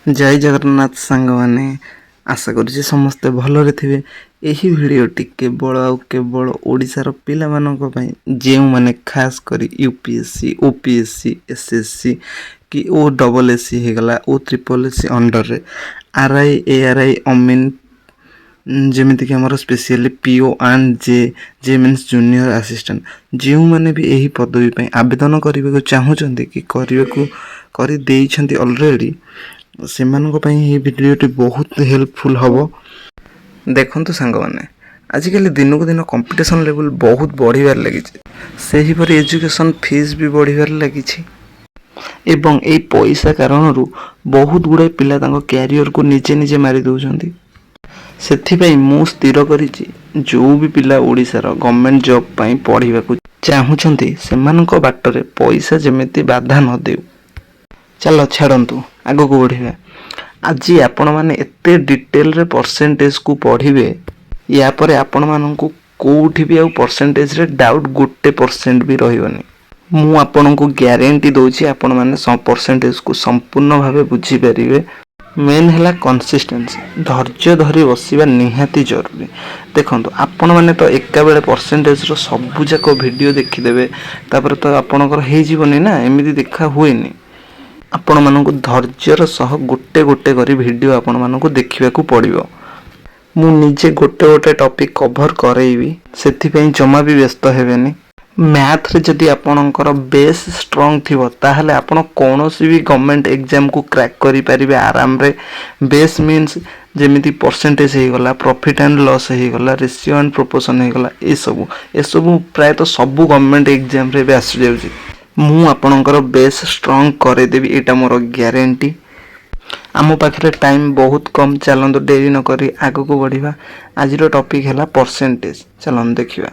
जय जगन्नाथ सांग मैंने आशा करुँचे समस्ते भलरे थे। यही भिडटी केवल आउ केवल ओडिशार पिला मानक पई जेउ माने खास करी यूपीएससी ओपीएससी एसएससी कि ओ डबल एससी हो गला ओ ट्रिपल एससी अंडर रे आरआई एआरआई अमीन जमीती कि आमर specially PO and J means junior assistant जो मैंने भी यही पदवी पे आवेदन करने को चाहूँगी कि करने को कर देइछंती ऑलरेडी से भिडियोटी बहुत हेल्पफुल हम। देखु सांग मैंने आजिकल दिन को दिन कंपटीशन लेवल बहुत बढ़िबार लगी से ही एजुकेशन फीस भी बढ़िबार लगी एवं ए पैसा कारण बहुत गुड़ाए पिला कैरियर को निजे निजे मारी दौरान से मु स्थिर कर जो भी पिला ओडिशार गवर्नमेंट जॉब पाई पढ़ा को चाहूँगी से बाटर पैसा जमीती बाधा न दे। चलो छाड़ू आग को बढ़िया आज आपण मैंने एते डिटेल रे परसेंटेज को पढ़े या पर आपण मानू कोठी भी परसेंटेज रे डाउट गोटे परसेंट भी रही मु आपन को ग्यारंटी दौची आपण मैंने परसेंटेज को संपूर्ण भाव बुझीपारे। मेन है कंसिस्टेंसी धैर्य धरी बसवा निहाती जरूरी। देखो आपण मैंने तो एका बेले परसेंटेज रो सबू जाक वीडियो देखीदे तापर तो आपणकर हो ना एमती देखा हुए आपण मानक धैर्यर सह गोटे गोटे करी वीडियो आपण मानक देखा पड़ो। मु निजे गोटे गोटे टॉपिक कवर करेबी से जमा भी व्यस्त हेबेनी। मैथ रे जदि आपणकर बेस स्ट्रांग थिबो ताहले आपण कोनोसी भी गवर्नमेंट एग्जाम को क्रैक करि परिबे आराम रे। बेस मीन्स जेमिति परसेंटेज हे गला प्रॉफिट एंड लॉस हे गला रेशियो एंड प्रोपोर्शन हे गला ए सब प्राय तो सब गवर्नमेंट एग्जाम रे भी आसि जाउची। मु आपणकर बेस स्ट्रांग करे देबी एटा मोर ग्यारंटी। आम पाखे टाइम बहुत कम चलते डेरी न करी आग को बढ़िया। आज टॉपिक है परसेंटेज चलते देखिए।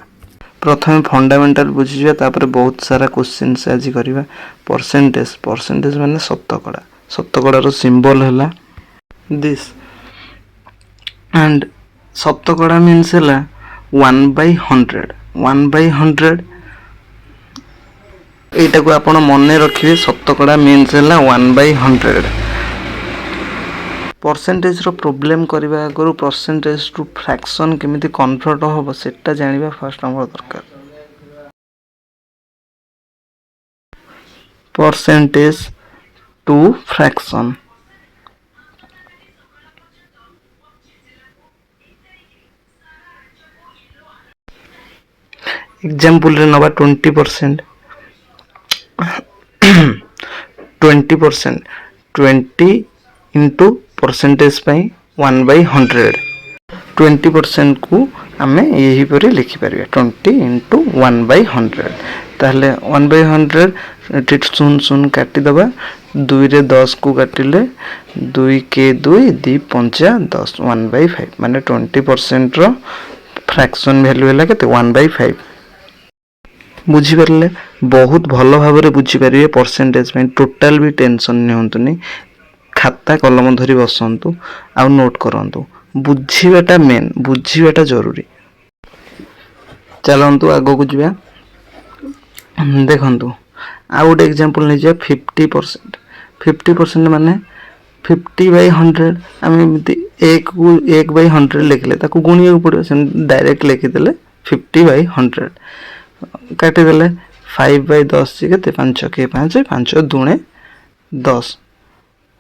प्रथम फंडामेंटल बुझीजा तापर बहुत सारा क्वेश्चन से आज करिबा। परसेंटेज परसेंटेज माने शतकड़ा शतकड़ा रो सिंबल हैला दिस एंड शतकड़ा मीन्स हैला 1/100 1/100 एटा को आपण मने रखिबे। शतकड़ा मीन्स हैला 1/100। परसेंटेज रो प्रॉब्लम करबा आगु परसेंटेज टू फ्रैक्शन केमिति कन्वर्ट होबो सेटा जानिबा फर्स्ट हमर दरकार। परसेंटेज टू फ्रैक्शन एग्जांपल रे नबा 20% 20% 20 इंटू परसेंटेज पाई 1/100 20% को आमे यही परी लिखि परिबा 20 इंटू 1/100 ताहले 1/100 सुन सुन काटी दबा 2 रे 10 को काटिले 2 के 2 2 पंचा 10 1/5 माने 20% रो फ्रैक्शन वैल्यू हैला केते 1/5। बुझी परले बहुत भलो भाव रे बुझी परिबे परसेंटेज में टोटल भी टेंशन नियंतुनी। खाता कलम धरी बसंतु आ नोट करंतु बुझीबाटा मेन बुझीबाटा जरूरी। चलंतु आगो को जिबा। देखंतु आ गोटे एग्जांपल नै जे 50% 50% माने 50/100 आम एमती 1/100 लिखले ताको गुणिया को पड़ो से डायरेक्ट लिखि देले 50/100 काटी देले 5/10 से केते 5 के 5 5 दुणे 10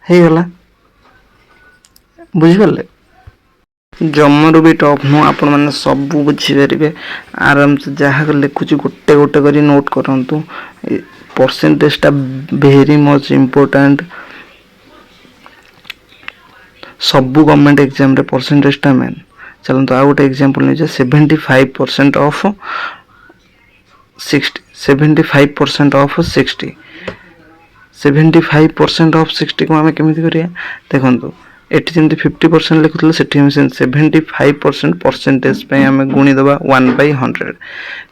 हे गला। बुझी परले जमरू भी टॉप नु आपण माने सब बुझी परिबे आराम से जहा लिखुची गोटे गोटे करी नोट करंतु। परसेंटेज टा वेरी मच इंपोर्टेंट सब गवर्नमेंट एग्जाम रे परसेंटेज टा मेन। चलंतु आ गोटे एग्जांपल नै जे 75% ऑफ 60 75% ऑफ 60 75% ऑफ 60 को आमे केमिति करिया। देखंतु एठी जेंति 50% लिखुतले सेठी हम 75% परसेंटेज पे आमे गुणी दबा 1/100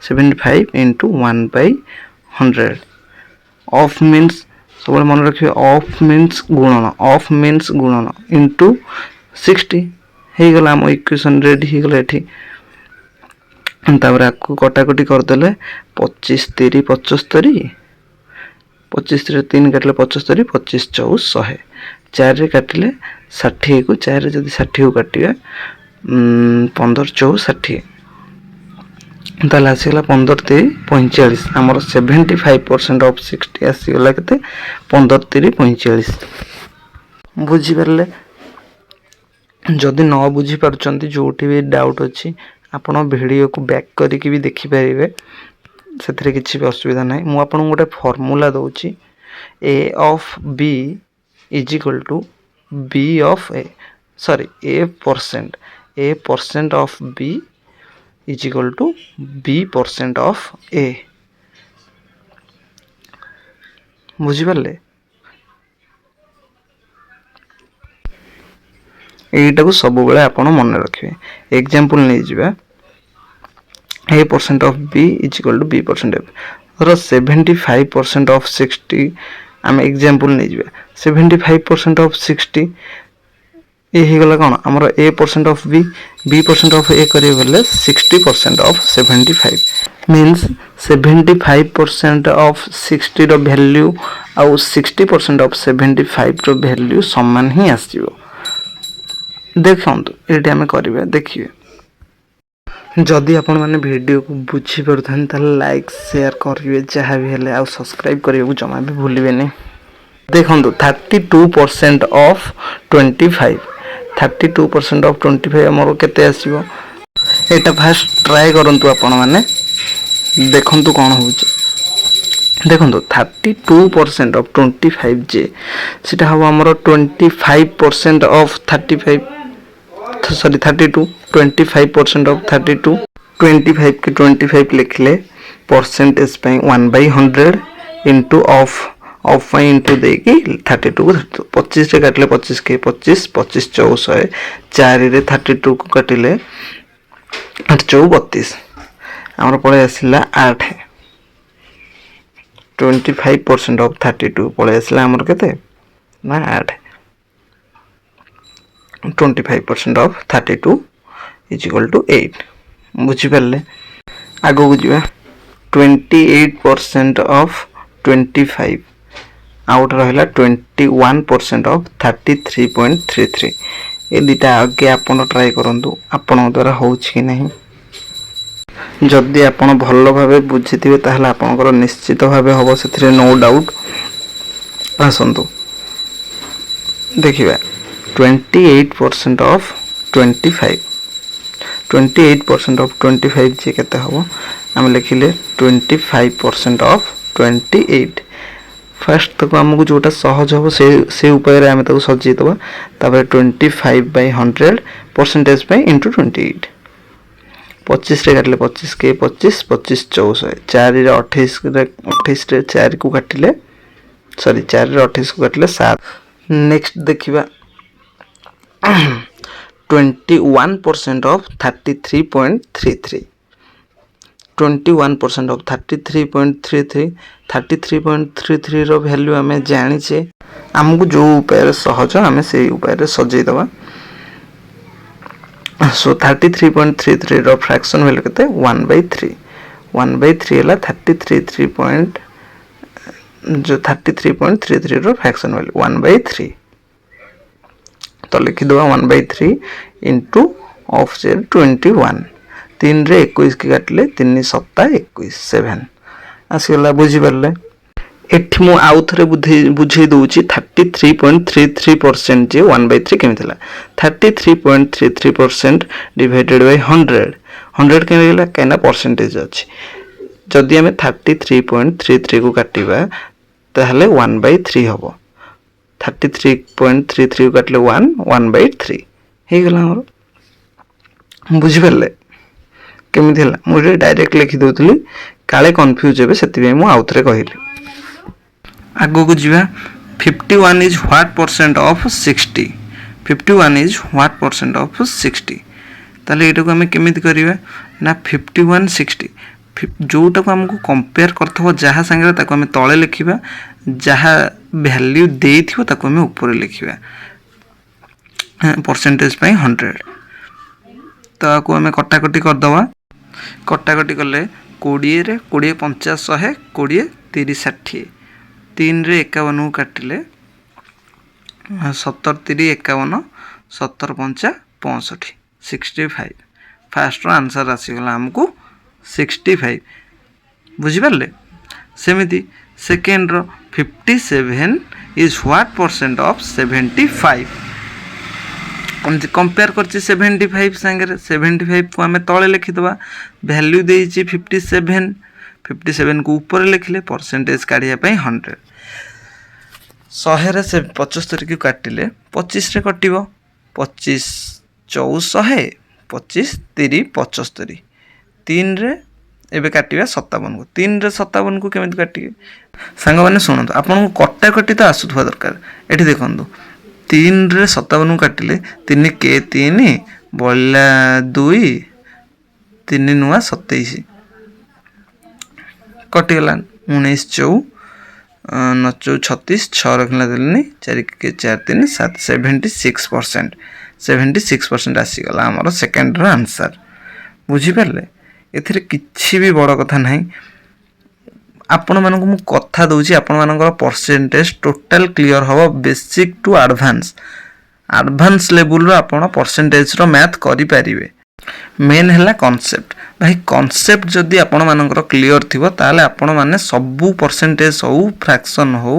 75 into 1/100 ऑफ मीन्स सब मन रखिए ऑफ मीन्स गुणन इनटू 60 हे गला हम इक्वेशन रेडी हे गला एठी। तापर आपको कटाकटी कर देले 25 3 75 25 3 काटले 75 25 4 100 चार काटिले 60 को 4 जदि 60 को काटिया 15 4 60 ताले आसीगला 15 3 45 आमर 75% ऑफ 60 आसीगला केते 15 3 45 बुझी परले। जदि न बुझी पारुचंती जोटी भी डाउट अच्छी आपण वीडियो को बैक करके भी देखि पारिबे से किसी भी असुविधा ना। मु आपन गोटे फॉर्मूला दउची a of b is equal to b of a sorry a percent of b is equal to b percent of a बुझी पारले। एटा को सब बेले आपण मन रखिए। एग्जांपल नै जिबा a percent of b is equal to b percent of धर 75% of 60 आम एग्जांपल नै जिबा 75% of 60 ए ही गला कोन हमर a percent of b percent of a करिए बेले 60% of 75 मींस 75% of 60 रो वैल्यू आउ 60% of 75 रो वैल्यू समान ही आसीबो। देखंतु एटा हम करिवे देखिए। जदि आपण माने वीडियो को बुझी परथन त लाइक शेयर करिवे जहाँ भी हेले आ सब्सक्राइब करिवे को जमा भी भूलिवे नै। देखंतु 32% ऑफ 25 32% ऑफ 25 हमरो केते आसीबो एटा फास्ट ट्राई करंतु आपण माने देखंतु कोन होउची। देखंतु 32% ऑफ 25 जे सेटा हबो हमरो 25% ऑफ 35 सॉरी 32 25% ऑफ 32 25 के 25 लिखले परसेंटेज पे 1/100 इनटू ऑफ इनटू देकी 32 को 25 रे काटले 25 के 25 25 400 4 रे 32 को काटिले 8 4 32 हमर पळे आसिला 8 25% ऑफ 32 पळे आसिला हमर केते ना 8 25% of 32 is equal to 8 बुझी पारले। आगो बुझिबा 28% of 25 आउट रहला 21% of 33.33 ए दिटा आगे आपण ट्राई करंतु आपण द्वारा होउछि कि नहीं। जदि आपण भलो भाबे बुझिथिबे ताहला आपनकर निश्चित भाबे होबो सेथिरे नो डाउट। आसंतु देखिबा 28% of 25 28% of 25 जे केते हबो हम लिखिले 25% of 28 फर्स्ट तक हमको जोटा सहज हो से उपाय रे हम तक सजी दबा तापर 25/100 परसेंटेज पे इनटू 28 25 रे काटले 25 के 25 25 400 4 रे 28 रे 4 को काटिले सॉरी 4 रे 28 को काटिले 7 नेक्स्ट देखिबा 21% of 33.33 21% of 33.33 33.33 रो वैल्यू हमें जानि छे हमको जो उपाय सहज हमें से उपाय सजै दबा। सो 33.33 रो फ्रैक्शन वैल्यू केते 1/3 1/3 हला 33.33 जो 33.33 रो फ्रैक्शन वैल्यू 1/3 तो लिखि दो 1/3 इंटू ऑफ से 21 3 रे 21 के काटले 3 7 21 7 आसीगला बुझी परले। एठी मु आउ थरे बुझे दोची 33.33% जे 1/3 केमिथला 33.33% डिवाइडेड बाय 100 के गेला केना परसेंटेज अछि जदि हमें 33.33 को काटिबा ताहले 1/3 हबो 33.33 को काटले 1/3 हे गला हमर बुझी परले केमिथि हला मुझे डायरेक्ट लिखि दोतली काले कंफ्यूज हेबे सेति मु आउ थरे कहिली। आगो को जिबा 51 is what percent of 60 51 is what percent of 60 ताले एटा को हमें केमिथि करिवे ना 51 60 जोटा को हमको कंपेयर करथबो जहा संगे ताको हमें तळे लिखिबा जहा वैल्यू देथिबो ताको हमें ऊपर लिखिबा परसेंटेज पे 100 ताको हमें कटाकटी कर दवा कटाकटी करले 20 रे 20 50 100 20 30 60 3 रे 51 को काटिले 17 3 51 17 5 65 65 फास्ट आंसर आसीगला आमको 65 बुझिपारे सेमिति second row 57 is what percent of 75 compare करछि 75 संगे 75 को आम तले लिखिदबा वैल्यू देछि 57 57 को ऊपर लिखले परसेंटेज काढ़िया पई 100 100 से 75 को काटिले 25 रे कटिबो 25 400 25 30 75 3 रे एबे काटिबा 57 को 3 रे 57 को केमिति काटिबे संग माने सुनंतु आपन को कट्टा कट्टी तो आसुथवा दरकार एठी देखंतु 3 रे 57 को काटिले 3 के 3 बळला 2 3 नुआ 27 कटिगला 19 4 9 36 6 रखला देलनी 4 के 4 3 7 76% आसीगला हमर सेकंड रो आंसर बुझी पारले एथिरे किछि भी बड़ कथा नाही आपण मानको मु कथा दउची आपण मानकर परसेंटेज टोटल क्लियर हबो बेसिक टू एडवांस लेवल रो आपण परसेंटेज रो मैथ करि परिबे मेन हैला कांसेप्ट भाई कांसेप्ट जदि आपण मानकर क्लियर थिबो ताले आपण माने सबु परसेंटेज हो फ्रैक्शन हो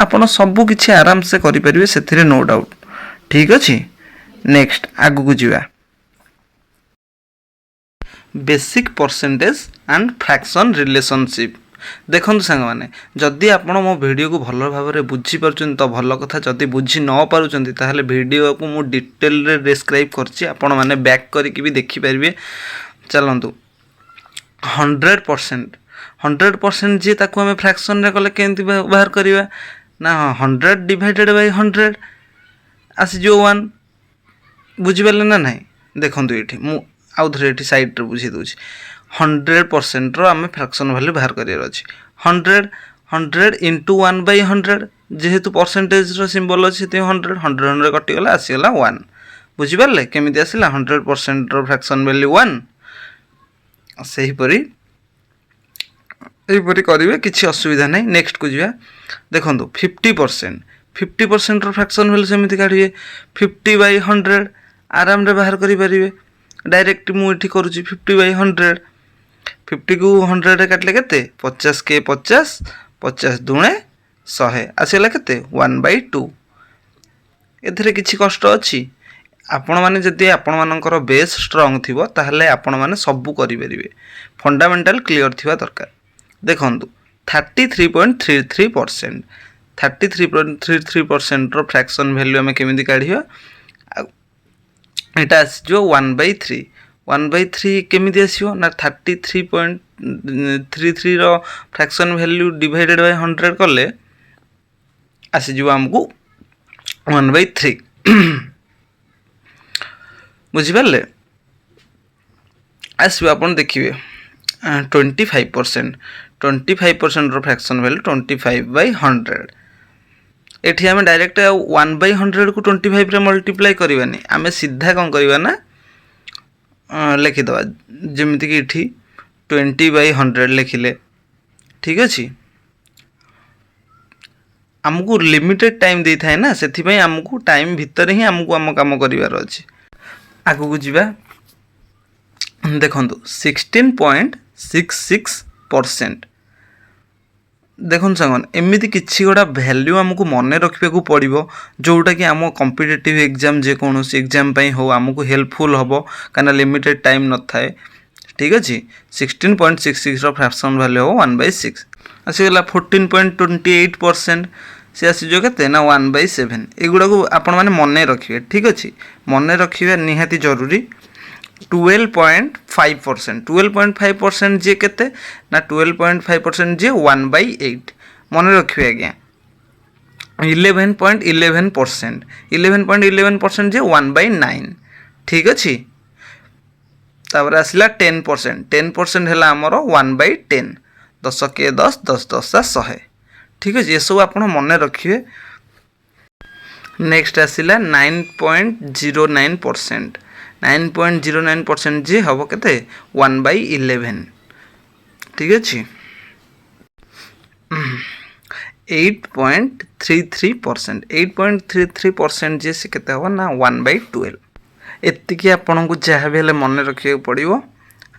आपण सबु किछि आराम से करि परिबे सेथिरे नो डाउट ठीक अछि नेक्स्ट आगु को जिवा basic percentage and fraction relationship देखो सांग मैंने जदि आपण मो वीडियो को भल भाव में बुझी पार्छन तो भल कथा जदि बुझी न पारुछन ताहले वीडियो को मु डिटेल रे डिस्क्राइब करछि आपण माने बैक करके भी देखि परिबे चलंतु 100% जे ताको हमें फ्रैक्शन रे कले केंति बाहर करिवा ना 100 डिवाइडेड बाय 100 आसी जो 1 बुझी पाले ना नहीं देखंतु एठी मु आउ थरे एठी साइड रे बुझी दोछि 100% रो आमे फ्रैक्शन वैल्यू बाहर करियर अछि 100 into 1 by 100 जेहेतु परसेंटेज रो सिंबल अछि ते 100 कटि गला आसी गला 1 बुझी पारले केमिति आसिला 100% रो फ्रैक्शन वैल्यू 1 सही परी एपरी करिवे किछि असुविधा नै नेक्स्ट को जिया देखंतु 50% रो फ्रैक्शन वैल्यू सेमिति काढिवे 50 by 100 आराम रे बाहर करि परिवे डायरेक्ट मु एठी करूची 50 by 100 50 को 100 रे काटले केते 50 के 50 50 दुणे 100 आसीला केते 1/2 एथरे किछि कष्ट अछि आपण माने जदि आपण मानकर बेस स्ट्रांग थिबो ताहले आपण माने सबु करि परिबे फंडामेंटल क्लियर थिबा दरकार देखंतु 33.33% रो फ्रैक्शन वैल्यू हमें केमिति काढिबा एटा जो 1/3 1/3 केमिति आसीयो ना 33.33 रो फ्रैक्शन वैल्यू डिवाइडेड बाय 100 करले आसी जो हमको 1/3 बुझी पारले आसीबो आपण देखिबे 25% रो फ्रैक्शन वैल्यू 25/100 एठी हमें डायरेक्ट 1/100 को 25 रे मल्टीप्लाई करबानी आमे सीधा कोन करबा ना लिखि दबा जेमिति कि एठी 20/100 लिखिले ठीक अछि हमको लिमिटेड टाइम दे थाए ना सेथि पई हमको टाइम भीतर ही हमको हम काम करिवार अछि आगु को जिबा देखंतु 16.66% देखो सांगन एमिति किछि गोटा वैल्यू हमको मने रखबे को पड़िबो जोटा कि हम कॉम्पिटिटिव एग्जाम जे कोनोसी एग्जाम पई हो हमको हेल्पफुल हबो काना लिमिटेड टाइम न थाए ठीक अछि 16.66 रो फ्रैक्शन वैल्यू हो 1/6 आसी गला 14.28% से आसी जो केते ना 1/7 एगुडा को आपण माने मने रखिबे ठीक अछि मने रखिबे निहाती जरूरी 12.5% जे केते ना 12.5% जे 1/8 मन रखिए आज्ञा 11.11% जे 1/9 ठीक अछि तापर आसिला 10% हैला हमरो 1/10 10 के 10 10 10 100 ठीक अछि ये सब आपण मन रखिए नेक्स्ट आसिला 9.09% जे हबो केते 1/11 ठीक अछि 8.33%। 8.33% जे से केते हो ना 1/12। एतिकी आपको जहाँ भी मन रखा पड़ो।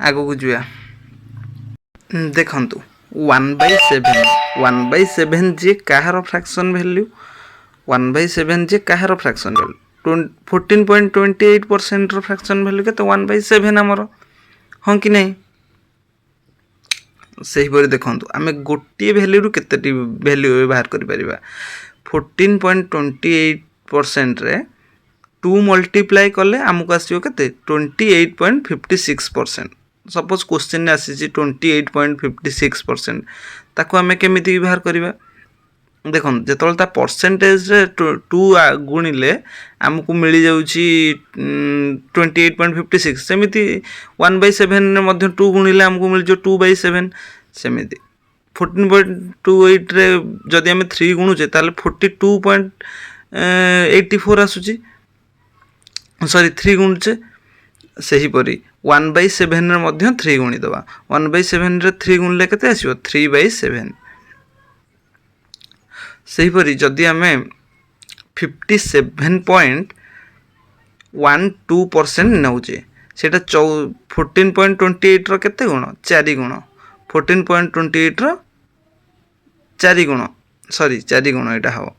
आगू को जा देखु 1/7 जे कହାର फ्रैक्शन वैल्यू 1/7 जे कହାର फ्रैक्शन वैल्यू 14.28% फ्रैक्शन वैल्यू के 1/7 आमर हाँ कि नहीं। सही परी देखु आम गोटे भैल्यू केते भैल्यू बाहर कर 14.28% रे 2 मल्टीप्लाई कले आमको आसो के 28.56%। सपोज क्वेश्चन आसी 28.56% ताको आम केमी बाहर करवा देखो जो परसेंटेज रे 2 गुणिले आमको मिल जाऊँगी 28.56 सेमती 1/7 2 गुणिले आमको मिल जाए 2/7 सेमती 14.28 रे जदि आम 3 गुणुचे ताले 42.84 आसूची सॉरी 3 गुणुचे सहीपरी 1/7 रे मध्य 3 गुणी दबा 1/7 रे 3 गुणिले केते आसीबो 3/7। सहीपरी जदि आम 57.12% नौचे सेटा 14.28 रो केते गुण 4 गुण 14.28 रो 4 गुण सॉरी 4 गुण एटा हो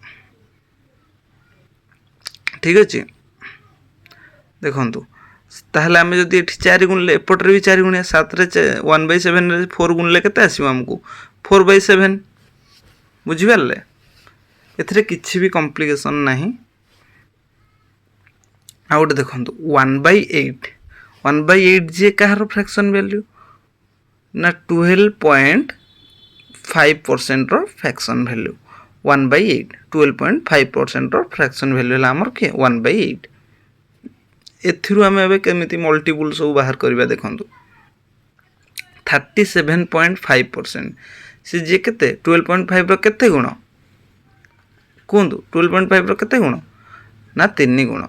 ठीक अच्छे। देखु ताहले आम जदि 4 गुणले एपटे भी 4 गुणिया 7 रे 1/7 रे 4 गुणले केते आसीबो आमको 4/7 बुझिपारले। एथिरे किछि भी कॉम्प्लिकेशन नहीं। आ गोटे देखो 1/8 जे कहार फ्रैक्शन वैल्यू ना 12.5% रो फ्रैक्शन वैल्यू 1/8 12.5% रो फ्रैक्शन वैल्यू आमर के 1/8। एथिरु आम एबे केमिति मल्टीपल सब बाहर करबा देखो 37.5% से जे केते 12.5 रो केते गुण कहतु 12.5 रो केते गुण ना 3 गुण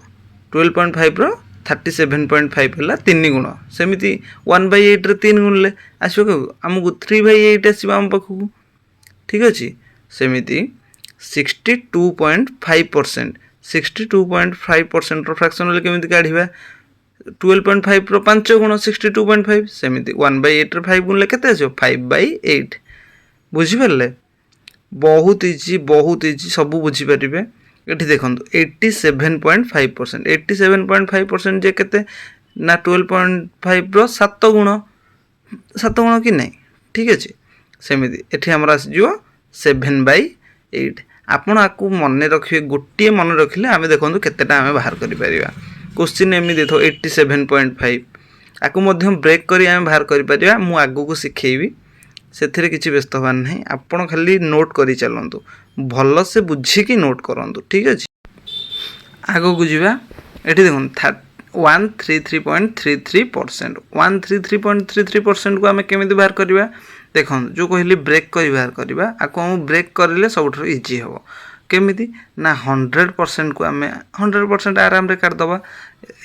12.5 रो 37.5 है 3 गुण सेमिति 1/8 रे 3 गुणले आसो आमको 3/8 आसो आम पाखु ठीक अच्छे। सेमिति 62.5% रो फ्रैक्शन वाले केमिति काढ़िबा 12.5 रो 5 गुण 62.5 सेमिति 1/8 रे 5 गुणले केते आसो 5/8 बुझिपारले। बहुत इजी सब बुझीपारे। ये देखो 87.5% 87.5% जे केते ना 12.5 रो 7 गुण कि नहीं ठीक अच्छे। सेमिति एठी हमर आस जिवो 7/8। आपण आकु मन रखिए गोटे मन रखिले आमे देखो केतेटा आमे बाहर करि परिबा। क्वेश्चन एमि देखो 87.5 आकु मध्यम ब्रेक करी आमे बाहर करि परिबा। मु आगु को सिखेइबी से किसी व्यस्त हबार नहीं। आपण खाली नोट करी चलतु भल से बुझिकी नोट करंतु ठीक अच्छे। आगो को जीवा एठी देखो 133.33% 133.33% को आम केमी बाहर करवा देखो जो कहली ब्रेक कर बाहर करवा आपको हम ब्रेक करें सब इजी हम केमी ना 100% को आम 100% आराम रे काटदबा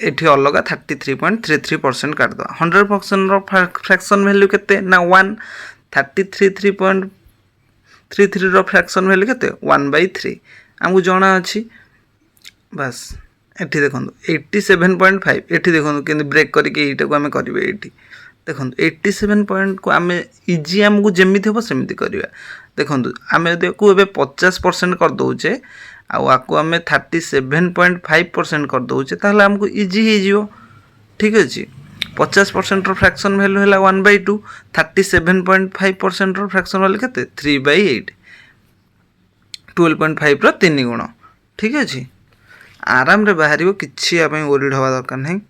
एठी अलग 33.33% काटदबा 100% फ्रैक्शन वैल्यू केते ना 1 33.33 रो फ्रैक्शन वैल्यू केते 1/3 आमको जना अच्छी बस। एठी देखो 87.5 एठी देखो कि ब्रेक करके एटा को आम करेंगे ये देखो 87 पॉइंट को आम इजी आमको जमी हम सेमती करवा देखो आम को 50% कर दौचे आपको आम 37.5% कर दौचे ताहले आमको इजी हो ठीक अच्छे। 50% फ्रैक्शन वैल्यू है 1/2 37.5% फ्रैक्शन वैल्यू के 3/8 12.5 रो 3 गुण ठीक अच्छे। आराम रे बाहर किसी ओरिड हवा दरकार नहीं।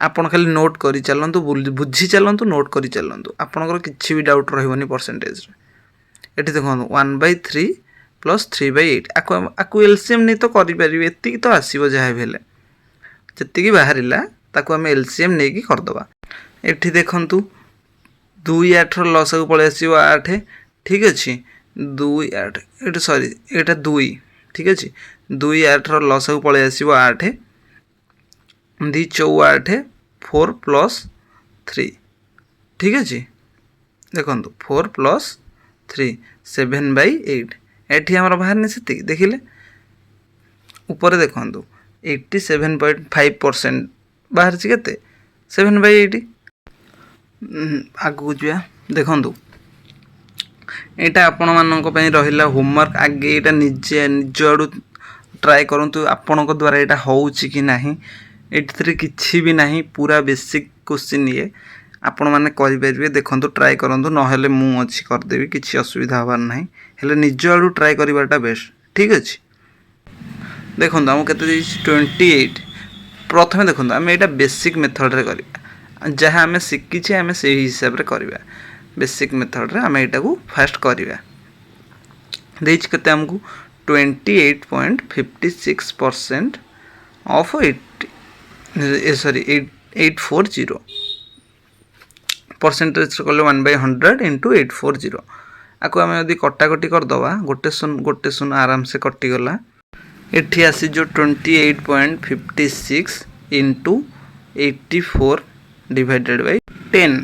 आपन खाली नोट करी चलतु बुझी चलतु नोट करी चलतु आपनकर किसी भी डाउट रही परसेंटेज ये देखो 1/3 प्लस 3/8 आपको एलसीएम नहीं तो करें एति तो आसो जहाँ भी जी बाहर ताको आम एलसीएम नहीं कि करदे। ये देखु 2/8 लस को पलि आसो 8 ठीक अच्छे 2/8 ये सॉरी यहाँ 2 ठीक अच्छे 2/8 लस को पलि आसो 8 2 4 8 4 + 3 ठीक अच्छे। देखो 4 + 3 7/8 एठी हमर बाहर निसेति देखिले ऊपर देखंतु 87.5% बाहर छि केते 7/8 आगु जुआ देखंतु एटा आपण मानक पई रहिला होमवर्क आगे एटा निजे निज आडू ट्राई करंतु आपण को द्वारा एटा होउछि कि नाही एथरे किछि भी नाही पूरा बेसिक क्वेश्चन ये आपण माने करि परिबे देखंतु ट्राई करंतु न हेले मु अछि कर देबी किछि असुविधा हबार नाही हेले निज आडू ट्राई करिवाटा बेस्ट ठीक अछि देखंतु हम केते 28 प्रथमे देखंतु हम एटा बेसिक मेथड रे करिबा जहा हमें सिक्की छे हमें सेही हिसाब रे करिबा बेसिक मेथड रे हमें एटा को फर्स्ट करिबा देछ केते हमकु 28.56% ऑफ 840 परसेंटेज कले 1/100 इंटू 840 आको आम यदि कटाकटी करदे गोटे शून आराम से कटिगला एठी आसी जो 28.56 इंटू 84 डिवाइडेड बाय 10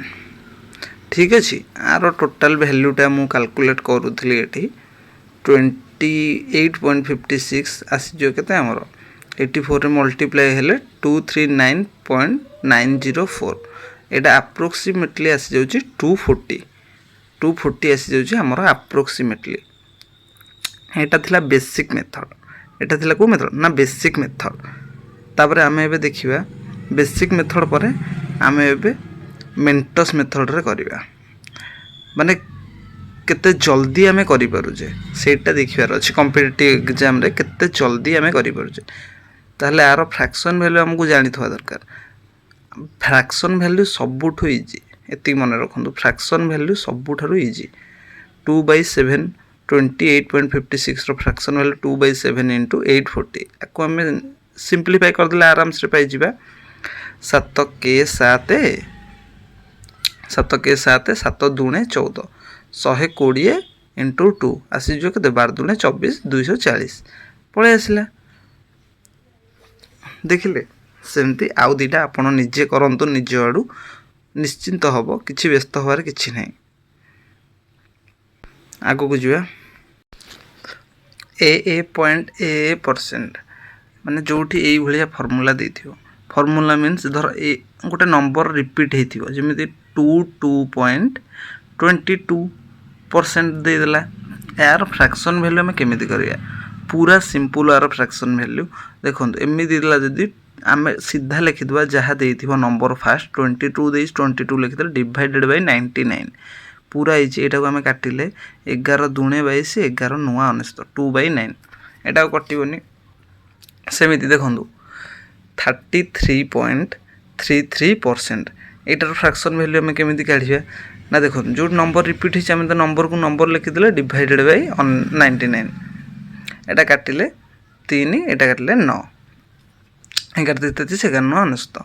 ठीक अच्छे आर टोटाल भैल्यूटा मु कैलकुलेट करूली एठी 28.56 आसी जो केते हमर 84 रे मल्टीप्लाई हेले 239.904 एटा अप्रोक्सीमेटली आसी जाउची 240 आसी जाउची हमर अप्रोक्सीमेटली एटा थिला बेसिक मेथड एटा थिला को मेथड ना बेसिक मेथड तापर आमे एबे देखिबा बेसिक मेथड परे आमे एबे मेंटस मेथड रे करिबा माने केते जल्दी आमे करि पारुजे सेटा देखिबार अछि कॉम्पिटिटिव एग्जाम रे केते जल्दी आमे करि पारुजे ताहले आरो फ्रैक्शन वैल्यू हमकु जानि थवा दरकार फ्रैक्शन वैल्यू सबुठु इजी एति मन रखंतु फ्रैक्शन वैल्यू सबुठारु इजी 2/7 28.56 रो फ्रैक्शन वैल्यू 2/7 into 840 आको हमें सिंपलीफाई कर देला आराम से पाई जिबा 7 के 7 7 दूने 14 120 into 2 आसी जो के 12 दूने 24 240 पळे आसिला देखिले सेमती आउ दीटा आपण निजे करंतु निजे आडू निश्चिंत हबो किछि व्यस्त होवार किछि नै आगो को जुआ AA.AA% माने जोठी एई भलिया फार्मूला देथियो फार्मूला मीन्स धर ए गोटे नंबर रिपीट हेथियो जेमिति 22.22% दे देला यार फ्रैक्शन वैल्यू हम केमिति करिया पूरा सिंपल यार फ्रैक्शन वैल्यू देखंतु एमि दिला जदी आमे सीधा लिखि दबा जहा देथिबो नंबर फास्ट 22 देइस 22 लिखि दे डिवाइडेड बाय 99 पूरा इजी एटा को हमें काटिले 11 दूने 22 11 नुआ 19 2/9 एटा को कटिबोनी सेमिति देखंतु 33.33% एटार फ्रैक्शन वैल्यू हमें केमिति काढिबा ना देखंतु जो नंबर रिपीट हिच हमें तो नंबर को नंबर लिखि देले divided by 99 Etah काटिले 3 Etah काटिले 9 11 33 11 9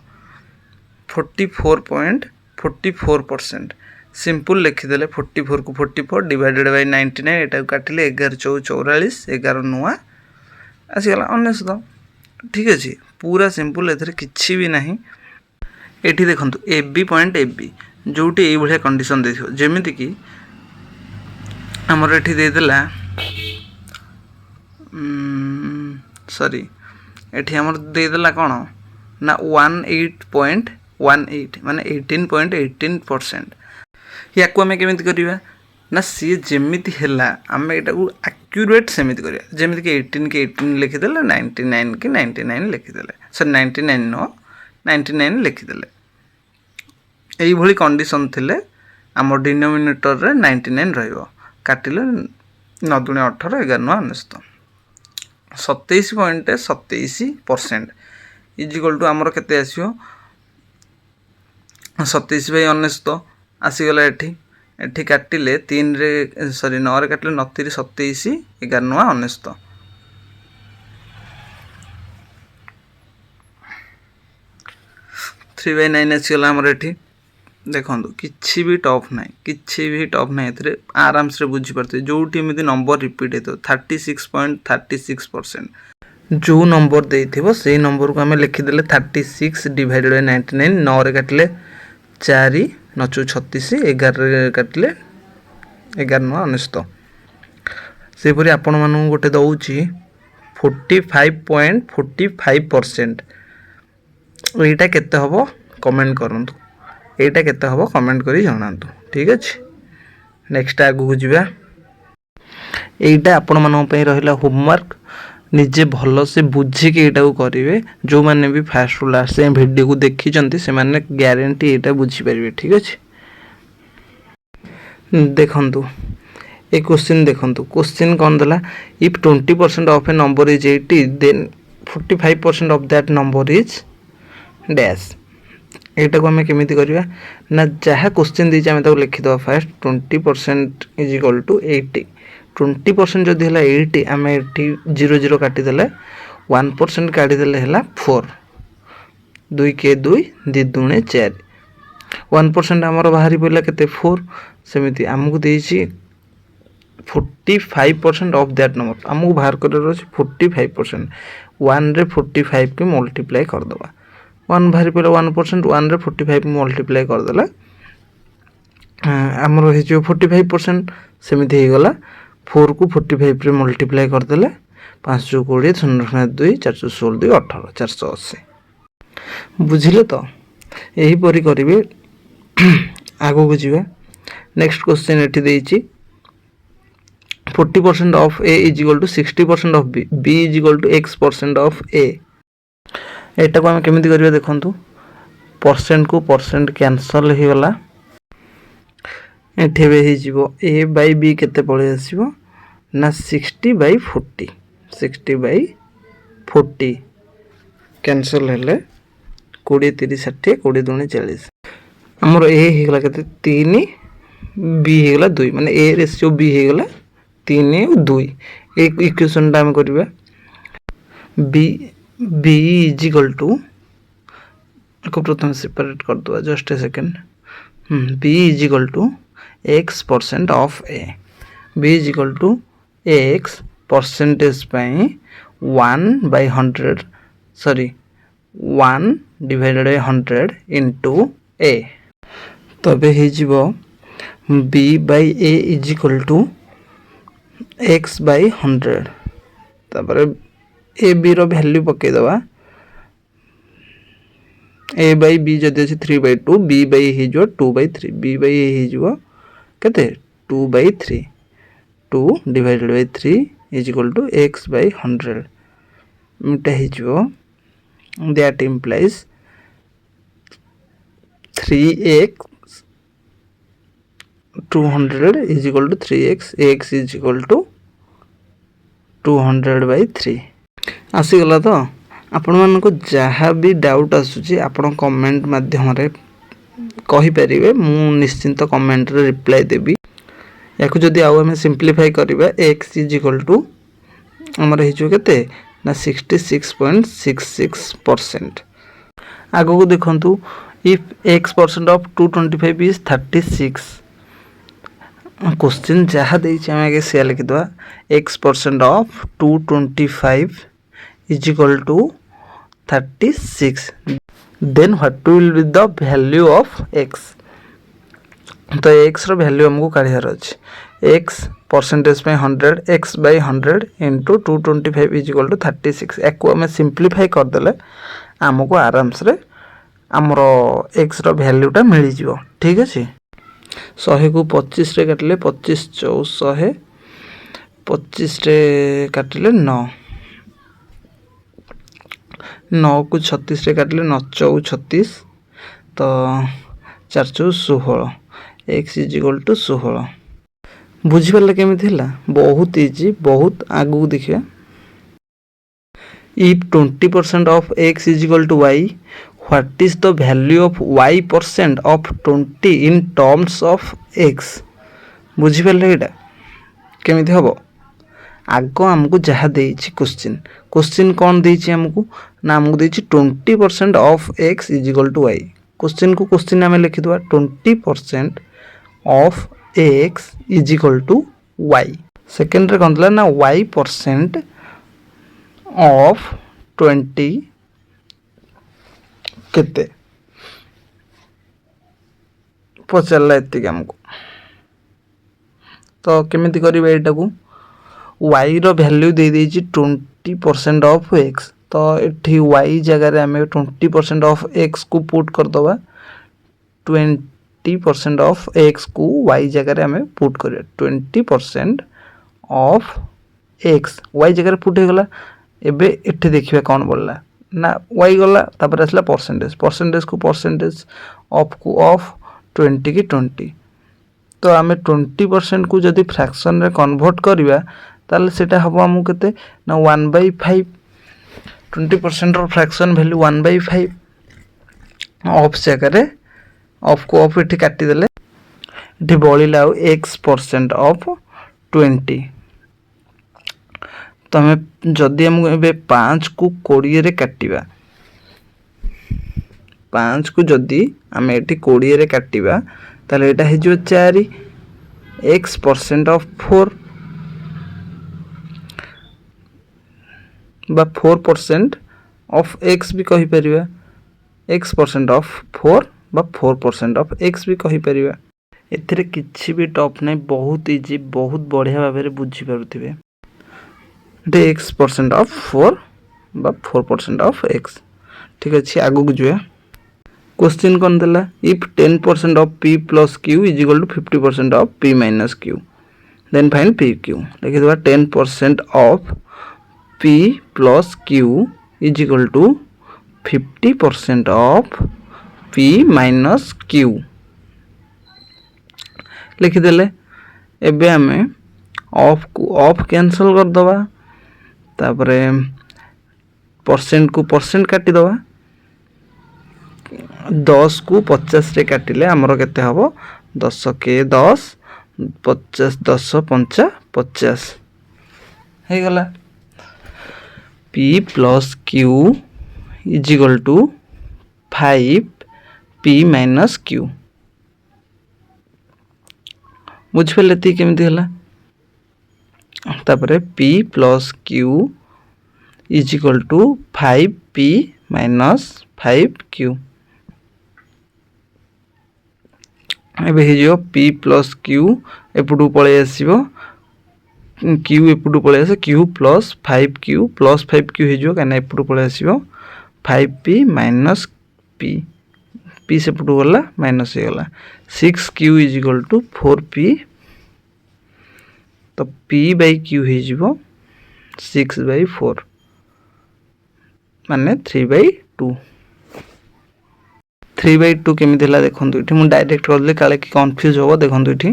44.44% simple लिखि देले 44 को 44 डिवाइडेड बाय 99 एटा काटिले 11 4 44 11 नुआ आसी गला 19 ठीक अछि पूरा सिंपल एथरे किछि भी नाही एठी देखंतु AB जोटी एई भलिया कंडीशन देथियो जेमिति कि हमर एठी दे देला सॉरी एठी हमर दे देला कोन ना 18.18 माने 18.18% याको हमें केमिति करिवा ना सी जेमिति हेला हमें एटा को एक्यूरेट सेमिति करिया जेमिति कि 18 के 18 लिखि देले 99 के 99 लिखि देले सर 99 नो 99 लिखि देले एई भली कंडीशन थिले हमर डिनोमिनेटर रे 99 रहइबो काटिले 9 दुने 18 11 नो 19 27.27% इज इक्वल टू हमर केते आसीयो 27/19 आसी गला एठी काटिले 3 रे सॉरी 9 रे काटिले 9 3 27 11 नुआ 19 3/9 आसी गला हमर एठी देखंतु किछि भी टफ नै एथरे आराम से बुझी परते जोठी एमिति नंबर रिपीट हेतो 36.36% जो नंबर देथिबो सेही नंबर को हमें लिखि देले 36 डिवाइडेड बाय 99 9 रे काटिले 4 9 36 11 रे काटिले 11 ସେହିପରି ଆପଣମାନଙ୍କୁ ଗୋଟେ ଦେଉଛି 45.45%। ଏଇଟା କେତେ ହେବ କମେଣ୍ଟ କରନ୍ତୁ, ଏଇଟା କେତେ ହେବ କମେଣ୍ଟ କରି ଜଣାନ୍ତୁ। ଠିକ୍ ଅଛି, ନେକ୍ସଟ ଆଗକୁ ଯିବା। ଏଇଟା ଆପଣମାନଙ୍କ ପାଇଁ ରହିଲା ହୋମୱାର୍କ। ନିଜେ ଭଲସେ ବୁଝିକି ଏଇଟାକୁ କରିବେ। ଯେଉଁମାନେ ବି ଫାଷ୍ଟରୁ ଲାଷ୍ଟ ଯାଏଁ ଭିଡ଼ିଓକୁ ଦେଖିଛନ୍ତି ସେମାନେ ଗ୍ୟାରେଣ୍ଟି ଏଇଟା ବୁଝିପାରିବେ। ଠିକ୍ ଅଛି, ଦେଖନ୍ତୁ ଏ କ୍ୱେଶ୍ଚିନ୍ ଦେଖନ୍ତୁ। କ୍ୱେଶ୍ଚିନ୍ କ'ଣ ଦେଲା? If 20% of a number is 80 then 45% of that number is dash. ଏଇଟାକୁ ଆମେ କେମିତି କରିବା ନା, ଯାହା କ୍ୱେଶ୍ଚିନ୍ ଦେଇଛି ଆମେ ତାକୁ ଲେଖିଦେବା। First 20% is equal to 80। 20% ଯଦି ହେଲା 80, ଆମେ ଏଠି 0 0 କାଟିଦେଲେ 1% କାଢ଼ିଦେଲେ ହେଲା 4। 2 କେ 2, 2 ଦୁଣେ 4। 1% ଆମର ବାହାରି ପଡ଼ିଲା କେତେ? 4। ସେମିତି ଆମକୁ ଦେଇଛି 45% ଅଫ୍ ଦ୍ୟାଟ୍ ନମ୍ବର। ଆମକୁ ବାହାର କରିବାର ଅଛି 45%। 1ରେ 45କୁ ମଲ୍ଟିପ୍ଲାଏ କରିଦେବା। 1 ବାହାରି ପଡ଼ିଲା 1%। 1ରେ 45 ମଲ୍ଟିପ୍ଲାଏ କରିଦେଲେ ଆମର ହେଇଯିବ 45%। ସେମିତି ହେଇଗଲା। 4କୁ 45ରେ ମଲ୍ଟିପ୍ଲାଏ କରିଦେଲେ 5 × 20, 0 2, 4 × 16 2, 18, 480। ବୁଝିଲେ ତ? ଏହିପରି କରିବେ। ଆଗକୁ ଯିବା। ନେକ୍ସଟ କ୍ୱେଶ୍ଚିନ୍ ଏଠି ଦେଇଛି 40% of A is equal two 60% of B, B is equal two X% of A। ଏଇଟାକୁ ଆମେ କେମିତି କରିବା ଦେଖନ୍ତୁ। ପରସେଣ୍ଟକୁ ପରସେଣ୍ଟ କ୍ୟାନସଲ୍ ହେଇଗଲା। ଏଠି ଏବେ ହେଇଯିବ A ବାଇ B କେତେ ପଳେଇ ଆସିବ ନା 60/40। 60/40 କ୍ୟାନସଲ୍ ହେଲେ 20 30 60, 20 ଦୁଣେ 40। ଆମର A ହେଇଗଲା କେତେ? 3, B ହେଇଗଲା 2। ମାନେ A ରେସିଓ B ହେଇଗଲା 3 ଆଉ 2। এই ইকুয়েশনটা আমি করিবা B ইজ ইকুয়াল টু, को प्रथम सेपरेट कर दवा। Just a second. B is equal to X% of A। B is equal to X percentage पाई 1/100, सॉरी 1/100 इंटू A। तबे ही जीवो B by A is equal to X/100। तापरे A B row value पके दवा। A by B जदि अछि 3/2, B by हे जो 2/3, B बाई A हे जो केते 2/3। 2 divided by 3 is equal to X/100। इटा हे जो that implies 3x 200 is equal to 3x। X is equal to 200/3 आसीगला। तो आपण मानको जहाँ भी डाउट आसुची आपण कमेंट माध्यम रे कहि परिबे। मु निश्चिंत कमेंट रे रिप्लाई देबी। याकु जदि आउ हमें सिंप्लीफाई करबा x इज इक्वल टू हमर हिजो केते ना 66.66%। आगो को देखंतु if x% of 225 is 36। Question जहाँ देइछ हम आगे से लिख दवा। x% of 225 is equal to 36, then what will be the value of x? तो x रो वैल्यू हमको काढियार अछि। x परसेंटेज पे 100, x/100 into 225 is equal to 36। एको हमें सिंप्लीफाई कर देले हमको आराम से हमरो x रो वैल्यूटा मिली जिवो। ठीक अछि। 100 को 25 रे काटले 25 400, 25 रे काटले 9, 9 को 36 रे काटले 9 4 36, तो 4 4 16, x इज इक्वल टू 16। बुझी पाले केमी थिला? बहुत इजी, बहुत आगु देखिया। If 20% of x is equal to y, what is the value of y% of 20 in terms of x? बुझी पाले एटा केमी थी हबो? आगो हमको जहाँ देइछि क्वेश्चन कौन देइछि हमको ना हमको देइछि 20% of x is equal to y। Question को क्वेश्चन हमें लिखि दवा 20% of x is equal to y। Second रे कोन दला ना y% ऑफ 20 केते पचरला एति हमको तो केमिति करिबा एटा को y रो वैल्यू दे देछि 20% ऑफ x तो एठी y जगह रे हमें 20% ऑफ x को पुट कर दवा 20% ऑफ x को y जगह रे हमें पुट करिया 20% ऑफ x y जगह रे पुट हे गला एबे एठी देखिबा कोन बोलला ना y गला तापर असला परसेंटेज को ऑफ 20 की 20 तो आमे 20% को जदि फ्रैक्शन रे कन्वर्ट करिबा ताले सेटा हबो हमु केते ना 1/5 20% रो फ्रैक्शन वैल्यू 1/5 ऑफ जगह रे ऑफ को ऑफ एठी काटी देले एठी बळिला x% ऑफ 20 तो हमें जदि हम एबे 5 को 20 रे काटिबा 5 को जदि हमें एठी 20 रे काटिबा ताले एटा हे जो 4 x% ऑफ 4 बा 4% ऑफ x भी कहि परिबा x% ऑफ 4 बा 4% ऑफ x भी कहि परिबा एथिरे किछि भी टॉप नै बहुत इजी बहुत बढ़िया भाबरे बुझी पारुथिबे एटे x% ऑफ 4 बा 4% ऑफ x ठीक अछि आगु को जुए क्वेश्चन कोन देला if 10% of p plus q is equal to 50% of p minus q then find pq लिखि देबा 10% of p plus q is equal to 50% of p minus q लिखि देले एबे हमें ऑफ को ऑफ कैंसिल कर दबा तापरे परसेंट को परसेंट काटी दबा 10 को 50 रे काटिले हमरो केते हबो 10 के 10 50 10 5 50 हे गला p plus q is equal to 5 p minus q बुझ पेले ती केमिति हला तापरे p plus q is equal to 5p minus 5q एबे हे जो p plus q एपुडू पळे आसीबो q एपुडू पळे आसे q plus 5q हे जो काना एपुडू पळे आसीबो 5p minus p p से पुडू गला माइनस हे गला 6q is equal to 4p तो p by q हे जिवो 6/4 माने 3/2 3/2 केमिति हला देखंतु इठी मु डायरेक्ट करले काले कि कंफ्यूज होबो देखंतु इठी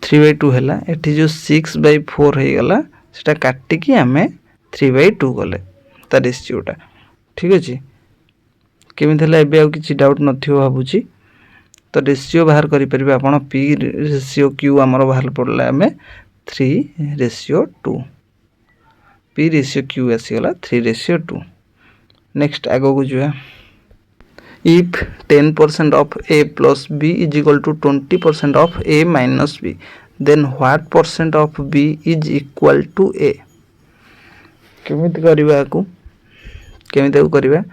3/2 हला एठी जो 6/4 हे गला सेटा काटि कि हमें 3/2 गले ता रेशियोटा ठीक अछि केमिति हला एबे आ किछि डाउट नथियो भाबुची तो रेशियो बाहर करि परिबे आपण p रेशियो q हमरो बाहर पड़ला हमें 3/2 p रेशियो q आसी गला 3/2 नेक्स्ट आगो को जुआ if 10% of a plus b is equal to 20% of a minus b then what percent of b is equal to a केमिति करिबा को केमिति करिबा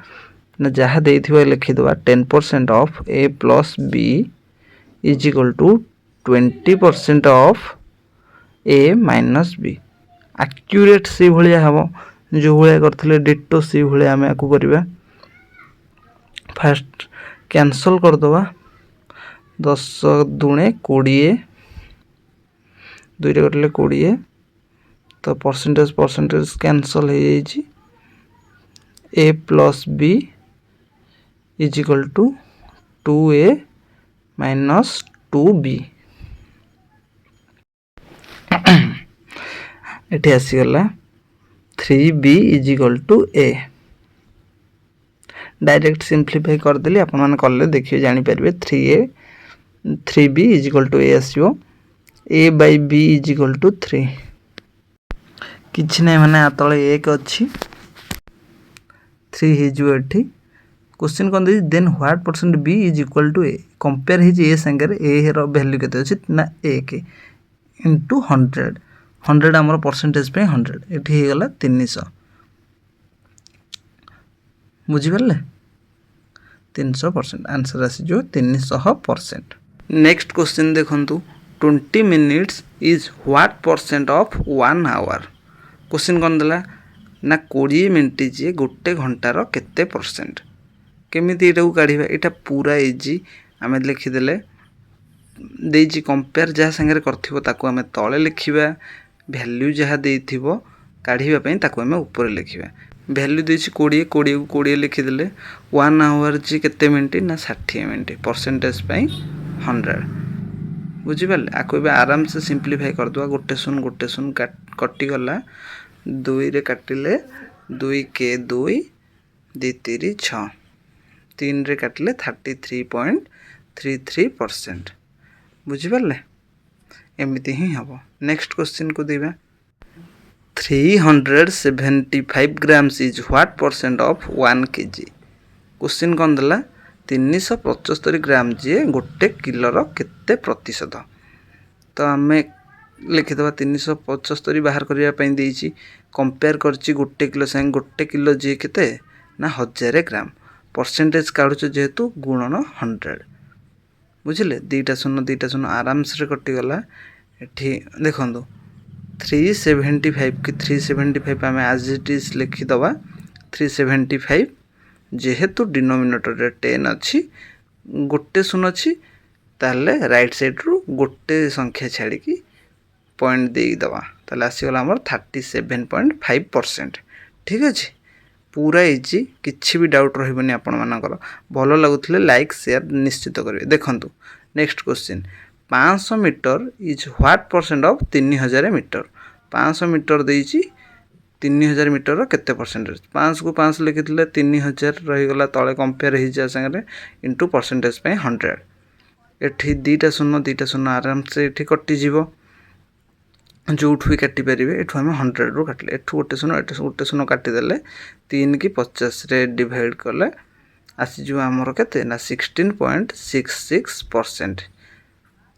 ना जहा देथिबा लिखि दबा 10% of a plus b is equal to 20% of a minus b accurate सी भलिया हबो जो भलिया करथले डिटो सी भलिया हमें आकु करिबा फर्स्ट कैंसल कर दबा 10 दुणे 20 2 रे करले 20 तो परसेंटेज कैंसल हे जाई a plus b is equal to 2a minus 2b एठी आसी गला 3b is equal to a direct simplify कर देली अपन मान करले देखिए जानि परबे 3b is equal to a आसीबो a by b is equal to 3 किछ नै माने आतळे 1 अछि 3 हे जो एठी क्वेश्चन कोन दे then what percent b is equal to a compare हे जे a संगे a रो वैल्यू केते अछि ना a के इनटू 100 हमर परसेंटेज पे 100 एठी हे गला 300 बुझी परले 300% आंसर आसी जो 300%। नेक्स्ट क्वेश्चन देखंतु 20 minutes is what percent of 1 hour? Question कौन देला ना 20 मिनिट जे गोटे घंटार केते परसेंट केमिति एटा को काढिबा एटा पूरा इजी आमे लिखिदेले देइची कंपेयर जहाँ संगे करथिबो ताको आमे तळे लिखिबा वैल्यू जहाँ देइथिबो काढिबा पई ताको आमे ऊपर लिखिबा वैल्यू देइची 20 20 को 20 लिखिदेले 1 आवर जी केते मिनिट ना 60 मिनिट परसेंटेज पई 100 बुझिपारे आको ए आराम से सिंप्लीफाई करदवा गोटे शून कटि गला 2 रे काटिले 2 के 2 2 3 6 3 रे काटिले 33.33% बुझिपारे एमती ही हम नेक्स्ट क्वेश्चन को देवा 375 grams is what percent of 1 kg question कौन देला 375 ग्राम जी गोटे किलोर केते प्रतिशत तो आम लिखिदबा 375 बाहर करने देइछि कंपेयर करछि गोटे किलो संग गोटे किलो जी केते ना 1000 ग्राम परसेंटेज काढुछ जेहेतु गुणन 100 बुझिले दीटा शून्य आराम से कटिगला एठी देखंतु 375 कि 375 आम आज इट इज लिखिदबा 375 जेहेतु डिनोमिनेटर 10 अच्छी गोटे शून्य अच्छी ताले राइट साइड रु गोटे संख्या छाड़ी की पॉइंट दे दवा ताले आसीगला हमर 37.5% ठीक अच्छे पूरा इजी किछि भी डाउट रहबनी आपण मानकर भलो लागुथिले लाइक शेयर निश्चित करिवे देखंतु next question 500 metre is what percent of 3000 metre 500 metre देइछि 3000 मीटर केते परसेंटेज 5 को 5 लिखिथिले 3000 रहीगला तले कंपेयर हो जा संगे इंटू परसेंटेज पे 100 एठी दीटा शून्य आराम से एठी कटि जीवो जोठु भी काटि परिबे एठु हम 100 रो काटले एठु गोटे शून्य काटि देले 3 की 50 रे डिवाइड करले आसी जो हमर केते ना 16.66%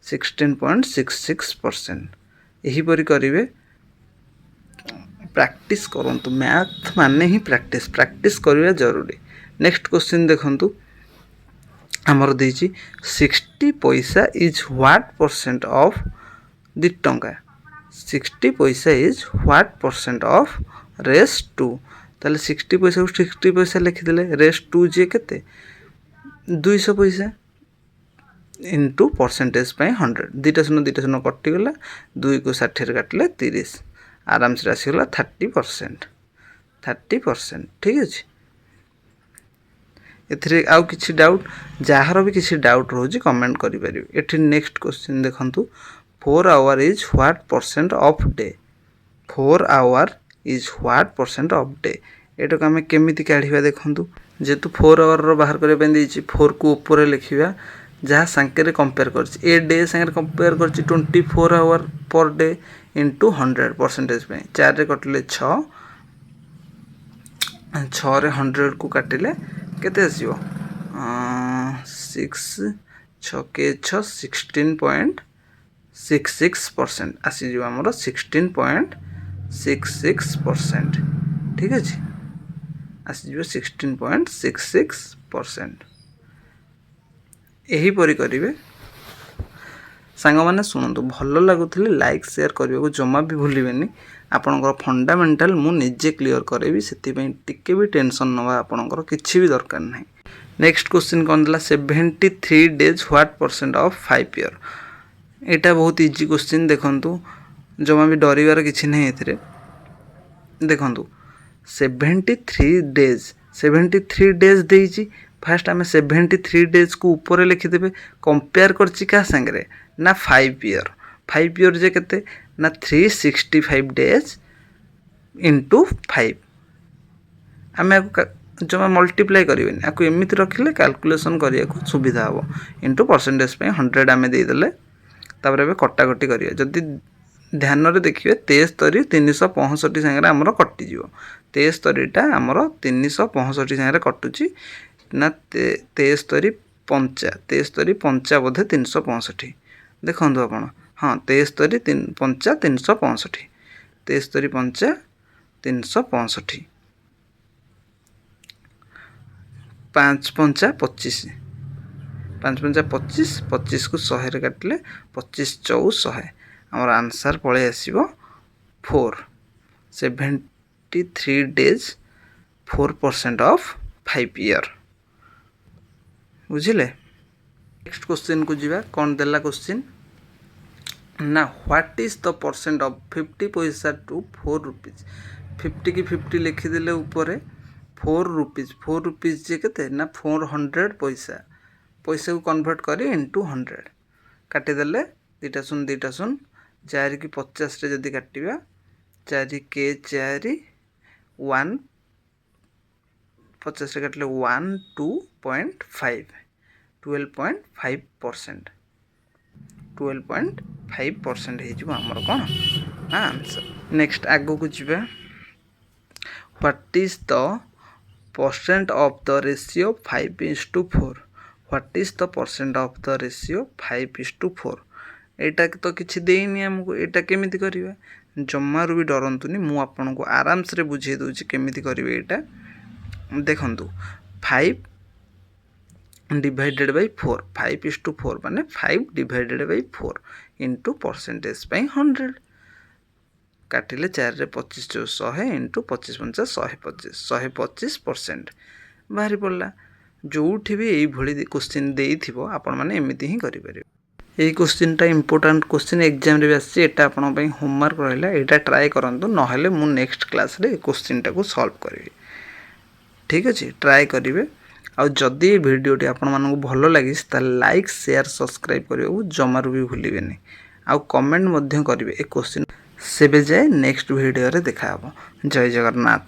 16.66% एही परि करिवे प्रैक्टिस करंतु मैथ माने ही प्रैक्टिस करबा जरूरी नेक्स्ट क्वेश्चन देखंतु हमर देछि 60 पैसा is what percent of the टंका 60 पैसा इज व्हाट परसेंट ऑफ रेस 2 ताले 60 पैसा को 60 पैसा लिखि देले रेस 2 जे केते 200 पैसा इनटू परसेंटेज पे 100 दीटा शून्य कटि गला 2 को 60 रे काटले 30 आराम से आसीगला 30% ठीक अच्छे एथिरे आउ किछि डाउट जहार भी किछि डाउट रोजी कमेंट करि परिबे एठी नेक्स्ट क्वेश्चन देखंतु 4 our is what percent of day 4 our is what percent of day एटा को हमें केमिति काढिबा देखंतु जेतु 4 आवर रो बाहर करे पे देछि 4 को ऊपर लिखिबा जहाँ संगे कंपेयर कर ए डे संगे कंपेयर कर 24 our per day into 100 percentage पे 4 रे कटले 6 रे 100 को काटिले केते आसीबो 6 6 के 6 16.66% आसी जो हमरो 16.66% ठीक अछि आसी जो 16.66% यही परि करिवे सांग माने सुनंतु भलो लागुथिले लाइक शेयर करबा को जमा भी भूलिबेनी आपनकर फंडामेंटल मु निजे क्लियर करेबी सेति पई टिके भी टेंशन नवा आपनकर किछि भी दरकार नाही नेक्स्ट क्वेश्चन कोन दला 73 days what percent of 5 year एटा बहुत इजी क्वेश्चन देखंतु जमा भी डरिवार किछि नाही एथिरे देखंतु 73 डेज देइची फास्ट आम 73 डेज को ऊपर लिखिदेवे कंपेयर करछि का संगे ना 5 ईयर जे केते ना 365 डेज इंटू 5 आम जमा मल्टीप्लाई करें आपको एमती रखिले कैलकुलेशन करने को सुविधा हम इंटू परसेंटेज पे 100 आम देदेले तापर कटाकटी करिए जदि ध्यान रे देखिए 73 365 संगे आमर कटिज 73टा आमर 365 संगे कटुची ना 73 5 बोधे 365 देखो आप हाँ 73 5 365 73 5 365 5 5 25 ପାଞ୍ଚ ପଞ୍ଚା 25, 25 କୁ 100 ରେ କାଟିଲେ 25 ଚଉ 100 ଆମର ଆନ୍ସର୍ ପଳେଇ ଆସିବ 4 73 days 4% of 5 year। ବୁଝିଲେ? ନେକ୍ସଟ क्वेश्चन को ଯିବା। କ'ଣ ଦେଲା क्वेश्चन ନା what is the percent of 50 ପଇସା ଟୁ 4 rupees। 50 କି 50 ଲେଖିଦେଲେ ଉପରେ 4 rupees 4 rupees ଯେ କେତେ ନା 400 ପଇସା ପଇସାକୁ କନଭର୍ଟ କରି ଇଣ୍ଟୁ 100 କାଟିଦେଲେ 2 ଶୂନ 2 ଶୂନ 4 କି 50ରେ ଯଦି କାଟିବା 4 କେ 4 1 50ରେ କାଟିଲେ 1 2.5 12.5% 12.5% ହେଇଯିବ ଆମର କ'ଣ ନା ଆନ୍ସର୍। ନେକ୍ସଟ ଆଗକୁ ଯିବା। What is the percent of the ratio 5:4। What is the percent of the ratio 5:4। ଏଇଟା ତ କିଛି ଦେଇନି ଆମକୁ, ଏଇଟା କେମିତି କରିବା? ଜମାରୁ ବି ଡରନ୍ତୁନି, ମୁଁ ଆପଣଙ୍କୁ ଆରାମସରେ ବୁଝେଇ ଦେଉଛି କେମିତି କରିବେ ଏଇଟା। ଦେଖନ୍ତୁ 5 divided by 4 5:4 ମାନେ 5 divided by 4 ଇଣ୍ଟୁ ପରସେଣ୍ଟେଜ ପାଇଁ 100 କାଟିଲେ 4ରେ 25 ଚଉ 100 ଇଣ୍ଟୁ 25 ପଞ୍ଚା 125 125% ବାହାରି ପଡ଼ିଲା। ଯେଉଁଠି ବି ଏଇଭଳି କ୍ୱେଶ୍ଚିନ୍ ଦେଇଥିବ ଆପଣମାନେ ଏମିତି ହିଁ କରିପାରିବେ। এই क्वेश्चनटा इंपोर्टाट क्वेश्चन एग्जाम रे भी आसी, एटा आपन ପାଇଁ होमवर्क रहला, एटा ट्राई करंतु, नहेले मु नेक्स्ट क्लास रे क्वेश्चनटा को सॉल्व करिवि। ठीक अछि, ट्राई करिवे। आ जदि भिडियोटी आपण मानकु भलो लागिस त लाइक शेयर सब्सक्राइब करियो जमारु भी भूलिबेनी। आ कमेंट मध्य करिवे ए क्वेश्चन सेबे जाय नेक्स्ट वीडियो रे देखा हबो। जय जगन्नाथ।